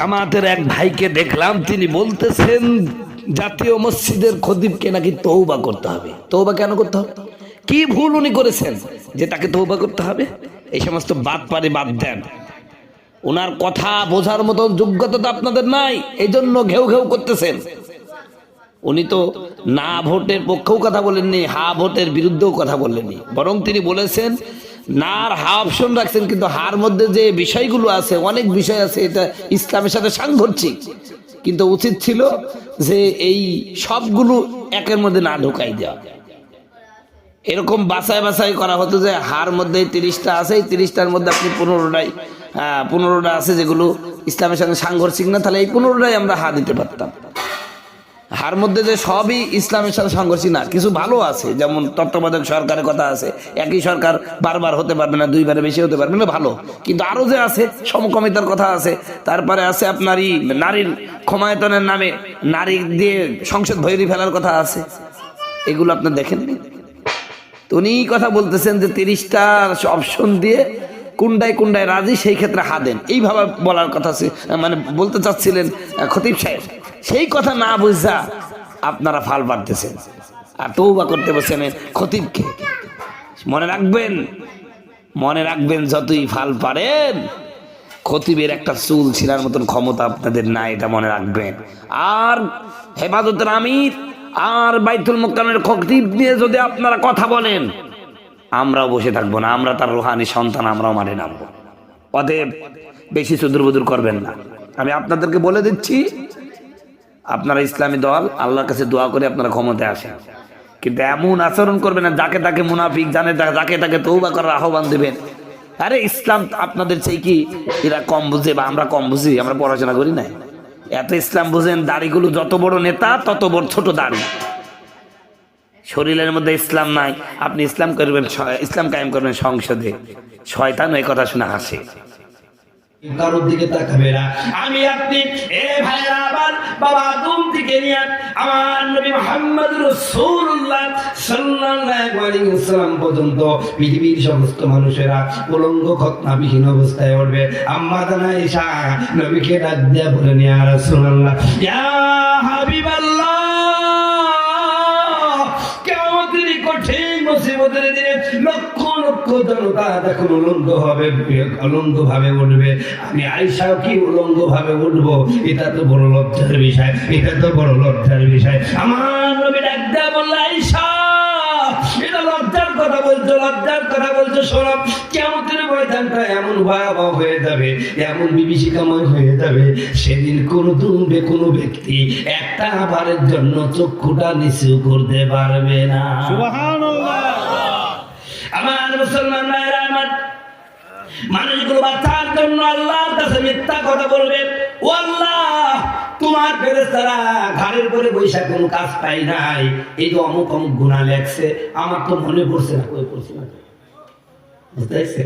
আমাদের এক ভাইকে দেখলাম, তিনি বলতেছেন জাতীয় মসজিদের খতিবকে নাকি তওবা করতে হবে। তওবা কেন করতে হবে? কি ভুল উনি করেছেন যে তাকে তওবা করতে হবে? এই সমস্ত বাদ দেন। ওনার কথা বোঝার মতো যোগ্যতা তো আপনাদের নাই, এই জন্য ঘেউ ঘেউ করতেছেন। উনি তো না ভোটের পক্ষেও কথা বলেননি, হা ভোটের বিরুদ্ধেও কথা বলেননি, বরং তিনি বলেছেন নার হা অপশন রাখছেন, কিন্তু হার মধ্যে যে বিষয়গুলো আছে, অনেক বিষয় আছে, এটা ইসলামের সাথে সাংঘর্ষিক। কিন্তু উচিত ছিল যে এই সবগুলো একের মধ্যে না ঢুকাই দেওয়া, এরকম বাছাই বাছাই করা হতো যে হার মধ্যে 30টা আছে, এই 30টার মধ্যে আপনি 15টা আছে যেগুলো ইসলামের সঙ্গে সাংঘর্ষিক না, তাহলে এই 15টাই আমরা হা দিতে পারতাম। হার মধ্যে যে সবই ইসলামের সাথে সাংঘর্ষিক না, কিছু ভালো আছে, যেমন তত্ত্বাবধায়ক সরকারের কথা আছে, একই সরকার বারবার হতে পারবে না, দুইবারে বেশি হতে পারবে না, ভালো। কিন্তু আরো যে আছে সমকামিতার কথা আছে, তারপরে আছে আপনারই নারীর ক্ষমায়তনের নামে নারী দিয়ে সংসদ ভৈরি ফেলার কথা আছে, এগুলো আপনার দেখেননি। তো উনি কথা বলতেছেন যে 30টা অপশন দিয়ে কুন্ডায় কুন্ডায় রাজি, সেই ক্ষেত্রে হা দেন, এইভাবে বলার কথা মানে বলতে চাচ্ছিলেন খতিব সাহেব। সেই কথা না বুঝা আপনারা ফাল পারতেছেন আর তওবা করতে বসেন খতিবকে। মনে রাখবেন যতই ফাল পারেন, খতিবের একটা চুল ছিঁড়ার মতন ক্ষমতা আপনাদের নাই, এটা মনে রাখবেন। আর হেফাজতের আমির আর বাইতুল মুকাররমের খতিব নিয়ে যদি আপনারা কথা বলেন, আমরাও বসে থাকবো না, আমরা তার রুহানি সন্তান, আমরাও মাঠে নামবো। অতএব বেশি সুদূর করবেন না। আমি আপনাদেরকে বলে দিচ্ছি, আপনারা ইসলামী দল, আল্লাহর কাছে দোয়া করে আপনারা ক্ষমতায় আসেন, কিন্তু এমন আচরণ করবেন না যাকে তাকে মুনাফিক জানে, যাকে তাকে তওবা করার আহ্বান দেবেন। আরে ইসলাম আপনাদের চেয়ে কি এরা কম বুঝে বা আমরা কম বুঝি? আমরা পড়াশোনা করি না, এত ইসলাম বুঝেন। দাড়িগুলো যত বড় নেতা তত বড় ছোট দাড়ি, শরীরের মধ্যে ইসলাম নাই। আপনি ইসলাম কায়েম করবেন সংসদে, শয়তান এই কথা শুনে হাসে। কারোর দিকে তাকাবে না। আমি আপনি ভাইরা আবার বাবা আদম থেকে নিয়ে আমার নবী মুহাম্মদ রাসূলুল্লাহ সাল্লাল্লাহু আলাইহি ওয়াসাল্লাম পর্যন্ত পৃথিবীর সমস্ত মানুষেরা উলঙ্গ খতনাবিহীন অবস্থায় উঠবে। আম্মা জানা আয়েশা নবীকে ডাক দিয়ে বলেন, ইয়া রাসূলুল্লাহ, ইয়া হাবিবাল্লাহ, কিয়ামতের কঠিন মুসিবতের দিনে লক্ষ লক্ষ জনতা যখন উলঙ্গ ভাবে উঠবে, আমি আয়েশা কি উলঙ্গ ভাবে উঠবো? এটা তো বড় লজ্জার বিষয়। আমার নবী ডাক দেয়া বলল, আয়েশা, এটা লজ্জার কথা বলছো, শোনো, কিয়ামতের ময়দানটা এমন ভয়াবহ হয়ে যাবে, এমন বিভীষিকাময় হয়ে যাবে, সেদিন কোনো ব্যক্তি একটা বারের জন্য চক্ষুটা নিচু করতে পারবে না। সুবহানাল্লাহ। আমার মুসলমান ভাইরা, আমার মানুষগুলো বাঁচার জন্য আল্লাহর কাছে মিথ্যা কথা বলবে। ও আল্লাহ, তোমার ফেরেশতারা ঘাড়ের পরে বৈশা কোনো কাজ পাই নাই, এই যে অমুক গুনাহ লেখছে, আমার তো মনে পড়ছে না, কই পড়ছে না, বুঝতে পারছে?